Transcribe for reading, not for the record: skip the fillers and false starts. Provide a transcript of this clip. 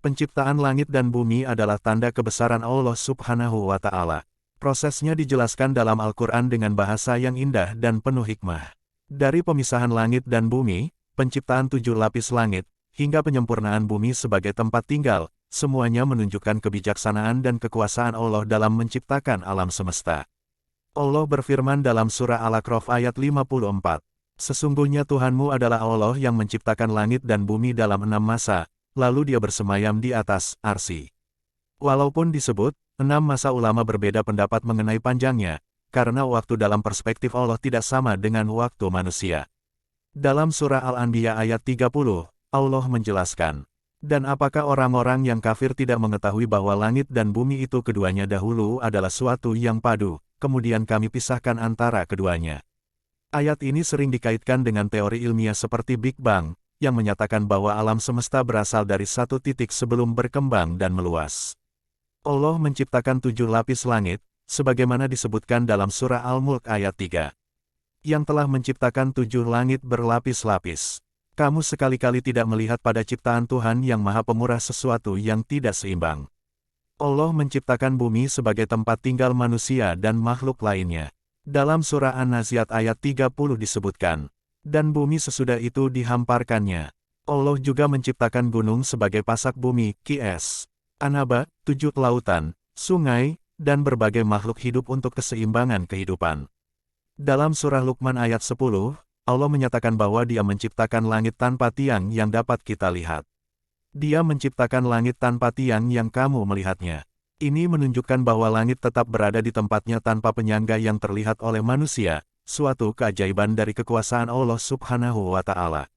Penciptaan langit dan bumi adalah tanda kebesaran Allah Subhanahu wa Ta'ala. Prosesnya dijelaskan dalam Al-Quran dengan bahasa yang indah dan penuh hikmah. Dari pemisahan langit dan bumi, penciptaan 7 lapis langit, hingga penyempurnaan bumi sebagai tempat tinggal, semuanya menunjukkan kebijaksanaan dan kekuasaan Allah dalam menciptakan alam semesta. Allah berfirman dalam surah Al-A'raf ayat 54, "Sesungguhnya Tuhanmu adalah Allah yang menciptakan langit dan bumi dalam 6 masa, lalu dia bersemayam di atas arsy." Walaupun disebut 6 masa, ulama berbeda pendapat mengenai panjangnya, karena waktu dalam perspektif Allah tidak sama dengan waktu manusia. Dalam surah Al-Anbiya ayat 30, Allah menjelaskan, "Dan apakah orang-orang yang kafir tidak mengetahui bahwa langit dan bumi itu keduanya dahulu adalah suatu yang padu, kemudian kami pisahkan antara keduanya." Ayat ini sering dikaitkan dengan teori ilmiah seperti Big Bang, yang menyatakan bahwa alam semesta berasal dari satu titik sebelum berkembang dan meluas. Allah menciptakan 7 lapis langit, sebagaimana disebutkan dalam surah Al-Mulk ayat 3. Yang telah menciptakan 7 langit berlapis-lapis. Kamu sekali-kali tidak melihat pada ciptaan Tuhan yang Maha Pemurah sesuatu yang tidak seimbang. Allah menciptakan bumi sebagai tempat tinggal manusia dan makhluk lainnya. Dalam surah An-Nazi'at ayat 30 disebutkan, "Dan bumi sesudah itu dihamparkannya." Allah juga menciptakan gunung sebagai pasak bumi, Qs, Anaba, 7 lautan, sungai, dan berbagai makhluk hidup untuk keseimbangan kehidupan. Dalam surah Luqman ayat 10, Allah menyatakan bahwa Dia menciptakan langit tanpa tiang yang dapat kita lihat. Dia menciptakan langit tanpa tiang yang kamu melihatnya. Ini menunjukkan bahwa langit tetap berada di tempatnya tanpa penyangga yang terlihat oleh manusia, suatu keajaiban dari kekuasaan Allah Subhanahu wa Ta'ala.